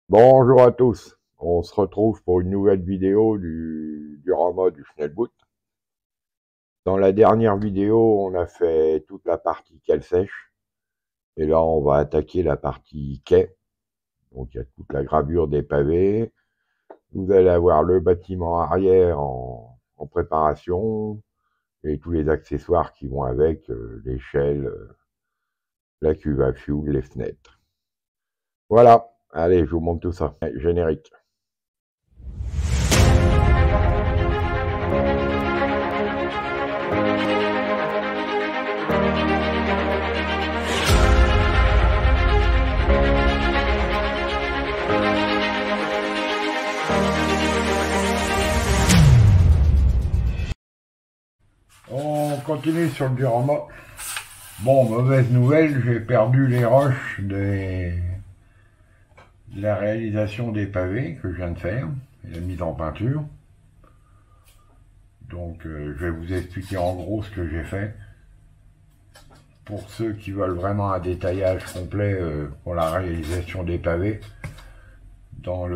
Bonjour à tous, on se retrouve pour une nouvelle vidéo du diorama du Schnellboot. Dans la dernière vidéo, on a fait toute la partie cale sèche, et là on va attaquer la partie quai. Donc il y a toute la gravure des pavés, vous allez avoir le bâtiment arrière en préparation, et tous les accessoires qui vont avec, l'échelle, la cuve à fioul, les fenêtres. Voilà, allez, je vous montre tout ça. Générique. On continue sur le diorama. Bon, mauvaise nouvelle, j'ai perdu les roches de la réalisation des pavés que je viens de faire, et la mise en peinture. Donc je vais vous expliquer en gros ce que j'ai fait. Pour ceux qui veulent vraiment un détaillage complet pour la réalisation des pavés, sur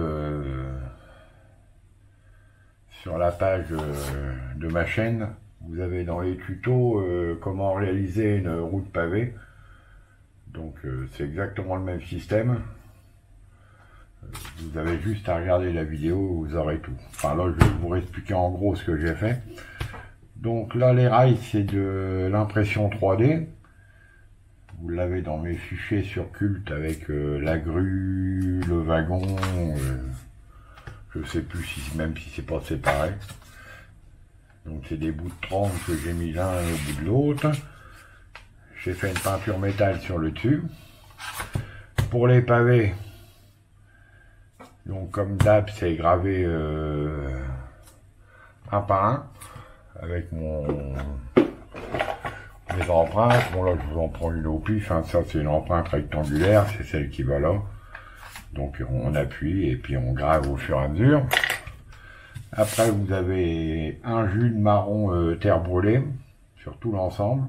la page de ma chaîne, vous avez dans les tutos comment réaliser une route pavée. Donc c'est exactement le même système. Vous avez juste à regarder la vidéo, vous aurez tout. Enfin là, je vais vous expliquer en gros ce que j'ai fait. Donc là, les rails, c'est de l'impression 3D. Vous l'avez dans mes fichiers sur Cult avec la grue, le wagon. Je sais plus si même si c'est pas séparé. Donc c'est des bouts de 30 que j'ai mis l'un au bout de l'autre. J'ai fait une peinture métal sur le dessus. Pour les pavés, donc comme d'hab, c'est gravé un par un avec mes empreintes. Bon là, je vous en prends une au pif. Hein. Ça, c'est une empreinte rectangulaire, c'est celle qui va là. Donc on appuie et puis on grave au fur et à mesure. Après, vous avez un jus de marron terre brûlée sur tout l'ensemble.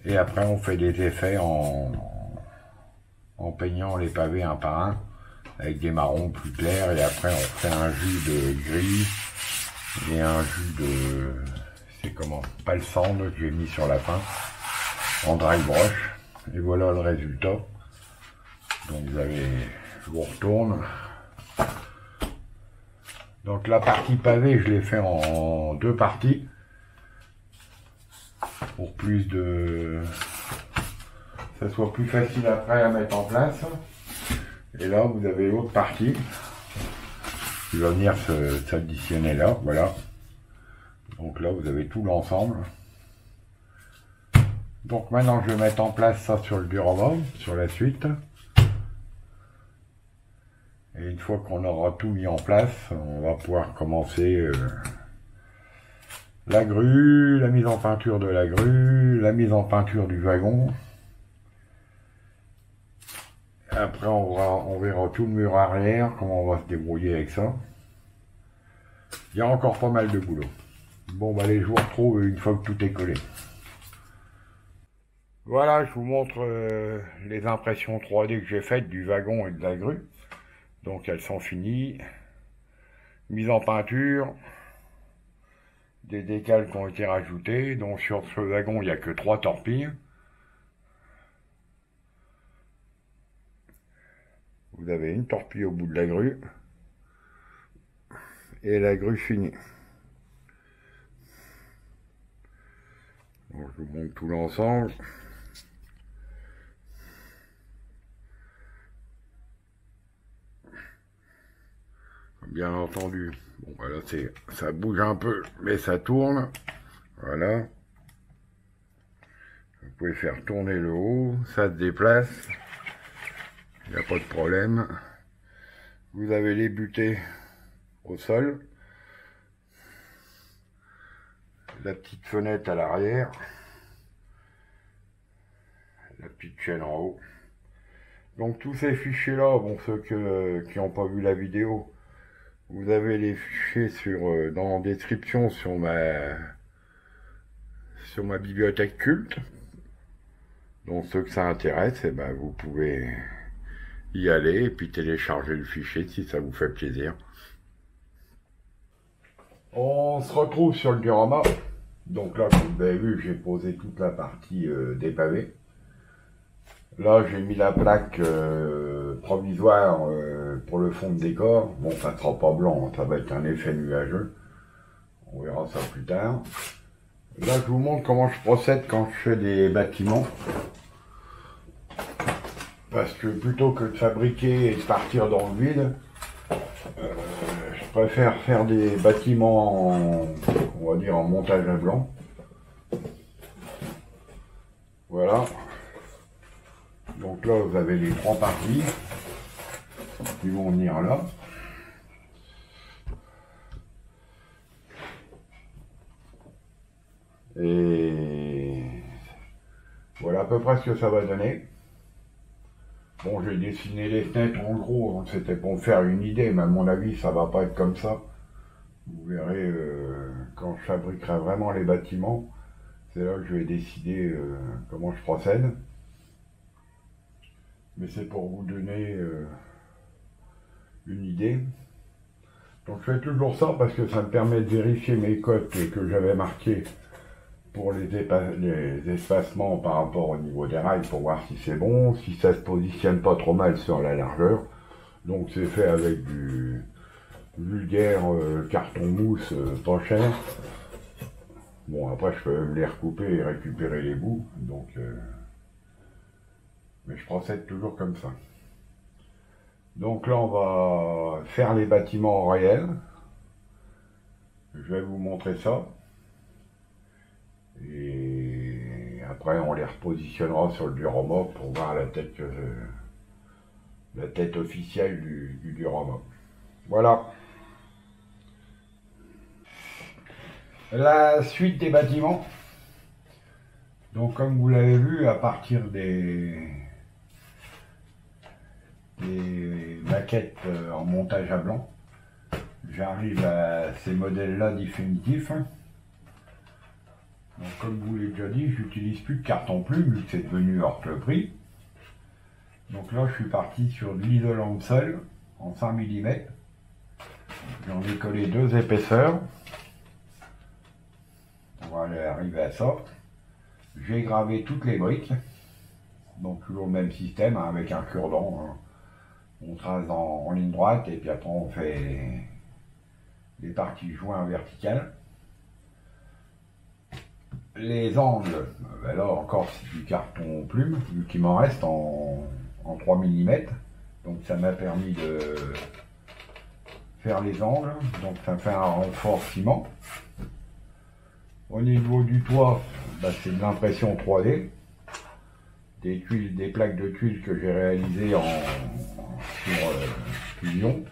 Et après, on fait des effets en peignant les pavés un par un avec des marrons plus clairs. Et après, on fait un jus de gris et un jus de... c'est comment? Palsande que j'ai mis sur la fin en dry brush. Et voilà le résultat. Donc vous avez... je vous retourne. Donc la partie pavé, je l'ai fait en deux parties. Pour plus de... ça soit plus facile après à mettre en place. Et là, vous avez l'autre partie qui va venir s'additionner là, voilà. Donc là, vous avez tout l'ensemble. Donc maintenant, je vais mettre en place ça sur le diorama, sur la suite. Et une fois qu'on aura tout mis en place, on va pouvoir commencer la grue, la mise en peinture de la grue, la mise en peinture du wagon. Après, on verra tout le mur arrière, comment on va se débrouiller avec ça. Il y a encore pas mal de boulot. Bon, bah allez, je vous retrouve une fois que tout est collé. Voilà, je vous montre les impressions 3D que j'ai faites du wagon et de la grue. Donc elles sont finies. Mise en peinture. Des décals qui ont été rajoutés. Donc sur ce wagon, il n'y a que 3 torpilles. Vous avez une torpille au bout de la grue. Et la grue finie. Donc je vous montre tout l'ensemble. Bien entendu. Bon voilà, ça bouge un peu, mais ça tourne. Voilà. Vous pouvez faire tourner le haut, ça se déplace. Il n'y a pas de problème. Vous avez les butées au sol. La petite fenêtre à l'arrière. La petite chaîne en haut. Donc tous ces fichiers là, bon ceux qui n'ont pas vu la vidéo, vous avez les fichiers dans la description sur ma bibliothèque culte. Donc ceux que ça intéresse, eh ben, vous pouvez y aller et puis télécharger le fichier si ça vous fait plaisir. On se retrouve sur le diorama. Donc là, comme vous avez vu, j'ai posé toute la partie des pavés. Là, j'ai mis la plaque provisoire pour le fond de décor. Bon, ça ne sera pas blanc, ça va être un effet nuageux. On verra ça plus tard. Là, je vous montre comment je procède quand je fais des bâtiments. Parce que plutôt que de fabriquer et de partir dans le vide, je préfère faire des bâtiments on va dire en montage à blanc. Voilà. Donc là, vous avez les 3 parties qui vont venir là. Et voilà à peu près ce que ça va donner. Bon, j'ai dessiné les fenêtres en gros, hein, c'était pour me faire une idée, mais à mon avis, ça va pas être comme ça. Vous verrez, quand je fabriquerai vraiment les bâtiments, c'est là que je vais décider comment je procède. Mais c'est pour vous donner une idée. Donc je fais toujours ça parce que ça me permet de vérifier mes cotes que j'avais marquées pour les espacements par rapport au niveau des rails pour voir si c'est bon, si ça se positionne pas trop mal sur la largeur. Donc c'est fait avec du vulgaire carton mousse pas cher. Bon, après je peux les recouper et récupérer les bouts, donc mais je procède toujours comme ça. Donc là on va faire les bâtiments en réel. Je vais vous montrer ça. Et après on les repositionnera sur le diorama pour voir la tête officielle du diorama. Voilà. La suite des bâtiments. Donc comme vous l'avez vu, à partir des maquettes en montage à blanc, j'arrive à ces modèles-là définitifs. Donc, comme je vous l'ai déjà dit, j'utilise plus de carton plume, vu que c'est devenu hors le prix. Donc là, je suis parti sur de l'isolant de sol en 5 mm. J'en ai collé 2 épaisseurs. On va aller arriver à ça. J'ai gravé toutes les briques. Donc toujours le même système, hein, avec un cure-dent. Hein. On trace en ligne droite et puis après on fait les parties joints verticales. Les angles, ben là encore c'est du carton plume, vu qu'il m'en reste en 3 mm. Donc ça m'a permis de faire les angles, donc ça fait un renfort ciment. Au niveau du toit, ben c'est de l'impression 3D. Des tuiles, des plaques de tuiles que j'ai réalisées sur fusion.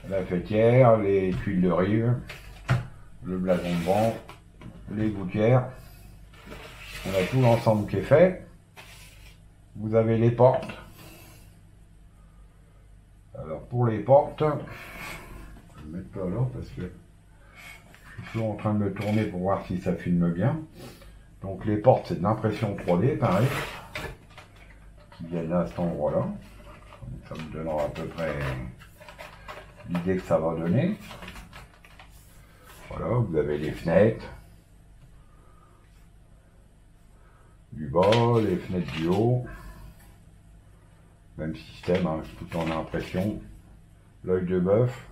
La fêtière, les tuiles de rive, le blason de vent, les gouttières. On a tout l'ensemble qui est fait. Vous avez les portes. Alors pour les portes, je vais me mettre pas là parce que je suis toujours en train de me tourner pour voir si ça filme bien. Donc les portes c'est de l'impression 3D pareil, qui viennent à cet endroit là. Ça me donnera à peu près l'idée que ça va donner. Voilà, vous avez les fenêtres du bas, les fenêtres du haut, même système, hein, tout en impression. L'œil de bœuf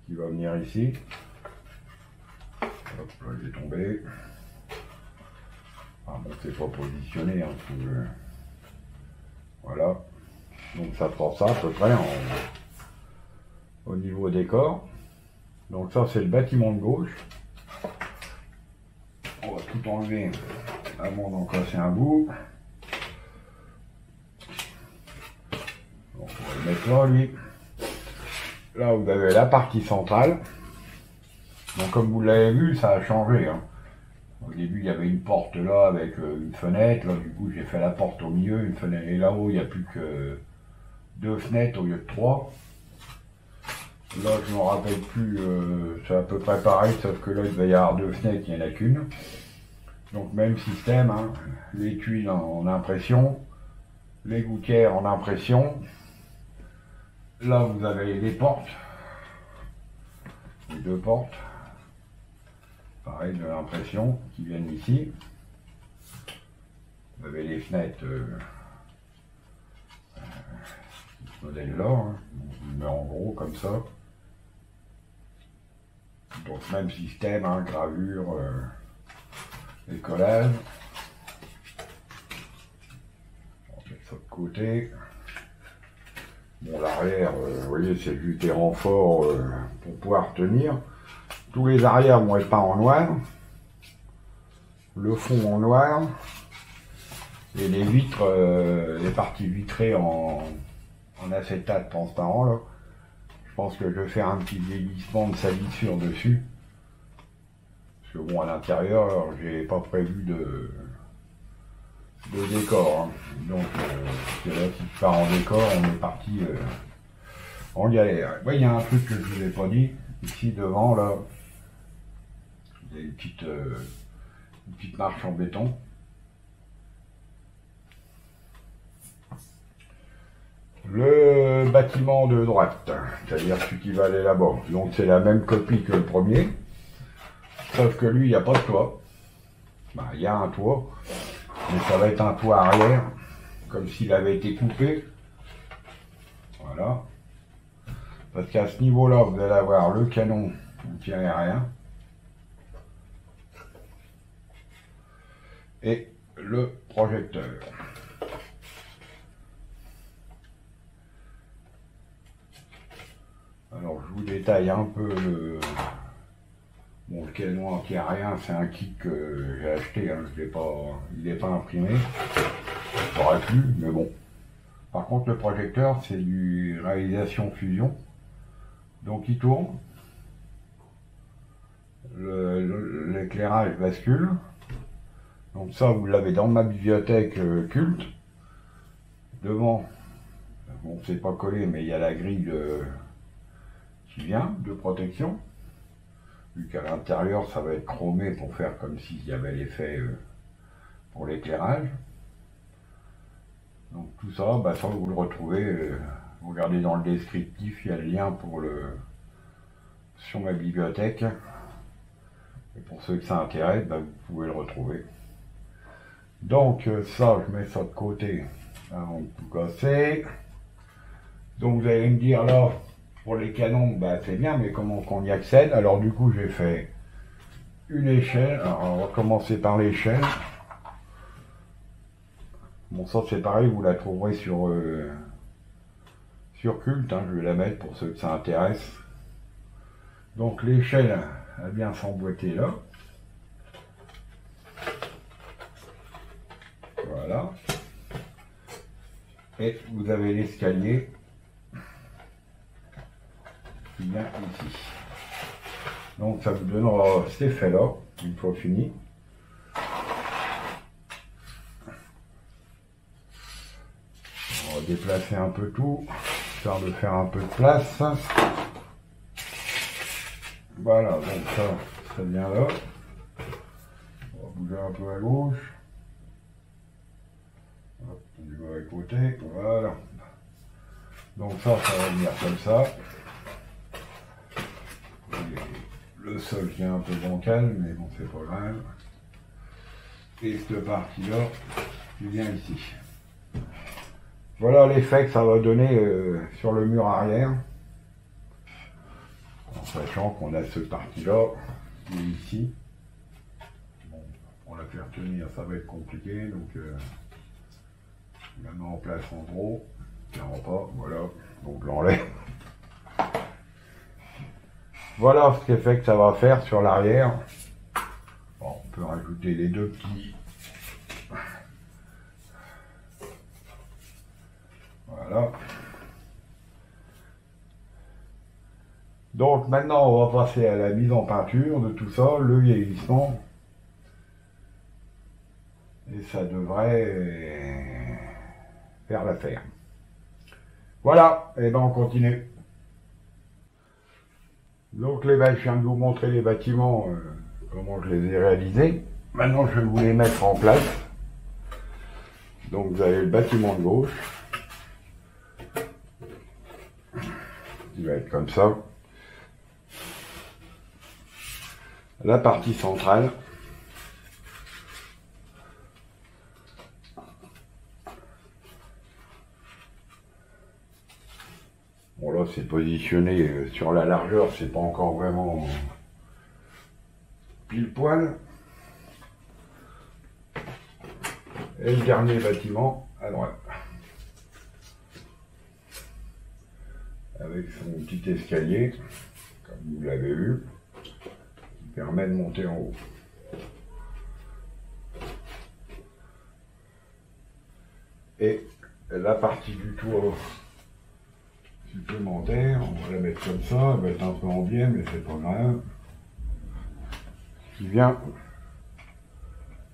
qui va venir ici. Hop, là il est tombé. Ah bon, c'est pas positionné, hein, voilà. Donc ça prend ça à peu près au niveau décor. Donc ça c'est le bâtiment de gauche. On va tout enlever avant d'en casser un bout. Donc on va le mettre là lui. Là vous avez la partie centrale. Donc comme vous l'avez vu, ça a changé. Hein. Au début il y avait une porte là avec une fenêtre. Là du coup j'ai fait la porte au milieu, une fenêtre. Et là-haut il n'y a plus que 2 fenêtres au lieu de 3. Là, je ne me rappelle plus, c'est à peu près pareil, sauf que là, il va y avoir 2 fenêtres, il n'y en a qu'une. Donc même système, hein, les tuiles en impression, les gouttières en impression. Là vous avez les portes, les deux portes, pareil de l'impression qui viennent ici. Vous avez les fenêtres, ce modèle-là, hein, mais en gros comme ça. Donc même système, hein, gravure, et collage. On va mettre ça de côté. Bon, l'arrière, vous voyez, c'est juste des renforts pour pouvoir tenir. Tous les arrières vont être peints en noir. Le fond en noir. Et les vitres, les parties vitrées en acétate transparent, là. Je pense que je vais faire un petit vieillissement de salissure dessus. Parce que bon, à l'intérieur, j'ai pas prévu de décor. Hein. Donc, parce que là, si je pars en décor, on est parti en galère. Ouais, il y a un truc que je vous ai pas dit. Ici, devant, là, il y a une petite marche en béton. Le bâtiment de droite, c'est-à-dire celui qui va aller là-bas. Donc c'est la même copie que le premier, sauf que lui, il n'y a pas de toit. Ben, il y a un toit, mais ça va être un toit arrière, comme s'il avait été coupé. Voilà. Parce qu'à ce niveau-là, vous allez avoir le canon anti-aérien et le projecteur. Alors je vous détaille un peu le canon anti-aérien, c'est un kit que j'ai acheté, hein, il n'est pas imprimé, ça aurait pu, mais bon. Par contre le projecteur c'est du réalisation fusion, donc il tourne, l'éclairage bascule, donc ça vous l'avez dans ma bibliothèque culte. Devant, bon c'est pas collé mais il y a la grille qui vient de protection, vu qu'à l'intérieur ça va être chromé pour faire comme s'il y avait l'effet pour l'éclairage. Donc tout ça, bah ça vous le retrouvez, vous regardez dans le descriptif, il y a le lien sur ma bibliothèque. Et pour ceux que ça intéresse, bah, vous pouvez le retrouver. Donc ça, je mets ça de côté avant de tout casser. Donc vous allez me dire là, pour les canons, bah, c'est bien, mais comment qu'on y accède? Alors du coup, j'ai fait une échelle. Alors on va commencer par l'échelle. Bon, ça c'est pareil, vous la trouverez sur Culte, hein, je vais la mettre pour ceux que ça intéresse. Donc l'échelle, elle vient s'emboîter là. Voilà. Et vous avez l'escalier qui vient ici. Donc ça vous donnera cet effet là, une fois fini. On va déplacer un peu tout, histoire de faire un peu de place. Voilà, donc ça vient là. On va bouger un peu à gauche. Hop, on y va à côté, voilà. Donc ça va venir comme ça. Le sol qui est un peu bancal, mais bon, c'est pas grave. Et cette partie-là, qui vient ici. Voilà l'effet que ça va donner sur le mur arrière. En sachant qu'on a cette partie-là, qui est ici. Bon, pour la faire tenir, ça va être compliqué, donc je la mets en place en gros. Je ne pas, voilà, donc je l'enlève. Voilà ce qu'effet que ça va faire sur l'arrière. Bon, on peut rajouter les deux petits. Voilà. Donc maintenant on va passer à la mise en peinture de tout ça, le vieillissement. Et ça devrait faire l'affaire. Voilà, et ben on continue. Donc je viens de vous montrer les bâtiments, comment je les ai réalisés. Maintenant, je vais vous les mettre en place. Donc, vous avez le bâtiment de gauche. Il va être comme ça. La partie centrale. Bon là c'est positionné sur la largeur, c'est pas encore vraiment pile poil. Et le dernier bâtiment à droite. Avec son petit escalier, comme vous l'avez vu, qui permet de monter en haut. Et la partie du toit supplémentaire, on va la mettre comme ça, elle va être un peu en biais, mais c'est pas grave. Qui vient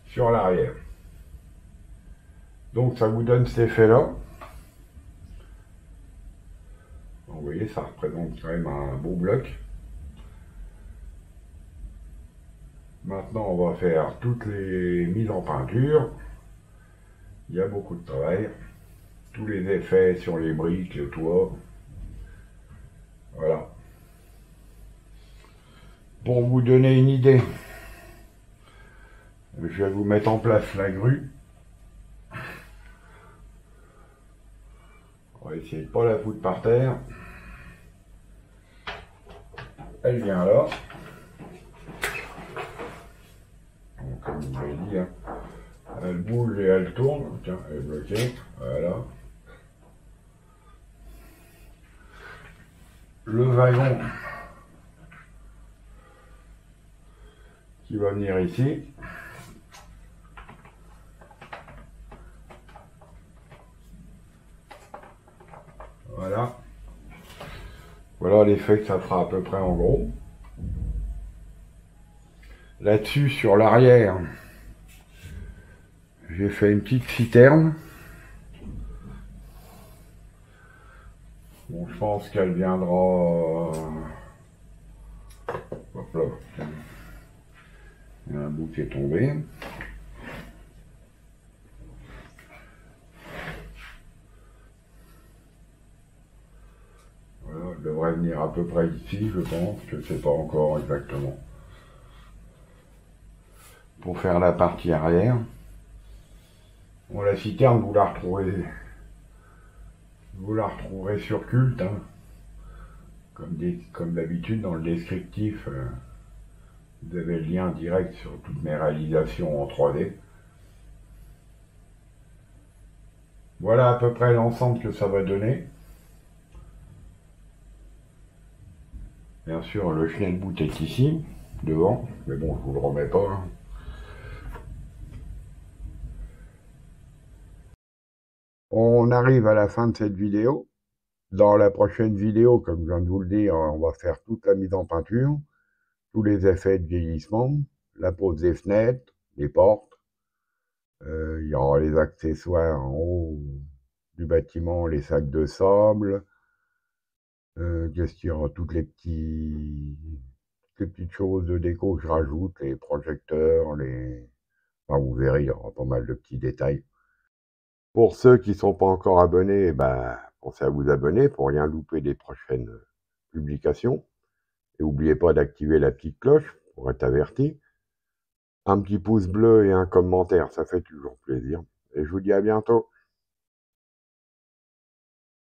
sur l'arrière. Donc ça vous donne cet effet-là. Vous voyez, ça représente quand même un beau bloc. Maintenant, on va faire toutes les mises en peinture. Il y a beaucoup de travail. Tous les effets sur les briques, le toit. Voilà. Pour vous donner une idée, je vais vous mettre en place la grue. On va essayer de ne pas la foutre par terre. Elle vient là. Donc, comme je vous l'ai dit, hein, elle bouge et elle tourne. Tiens, elle est bloquée. Voilà. Le wagon qui va venir ici. Voilà. Voilà l'effet que ça fera à peu près en gros. Là-dessus, sur l'arrière, j'ai fait une petite citerne. Bon, je pense qu'elle viendra... Hop là. Il y a un bout qui est tombé. Voilà, elle devrait venir à peu près ici, je pense, je ne sais pas encore exactement. Pour faire la partie arrière. Bon, la citerne, vous la retrouverez sur Culte, hein. Comme d'habitude dans le descriptif, vous avez le lien direct sur toutes mes réalisations en 3D. Voilà à peu près l'ensemble que ça va donner. Bien sûr, le chien de bout est ici, devant, mais bon, je vous le remets pas, hein. On arrive à la fin de cette vidéo. Dans la prochaine vidéo, comme je viens de vous le dire, on va faire toute la mise en peinture, tous les effets de vieillissement, la pose des fenêtres, les portes. Il y aura les accessoires en haut du bâtiment, les sacs de sable. Qu'est-ce qu'il y aura? Toutes les petites choses de déco que je rajoute, les projecteurs, enfin, vous verrez, il y aura pas mal de petits détails. Pour ceux qui ne sont pas encore abonnés, pensez à vous abonner pour rien louper des prochaines publications. Et n'oubliez pas d'activer la petite cloche pour être averti. Un petit pouce bleu et un commentaire, ça fait toujours plaisir. Et je vous dis à bientôt.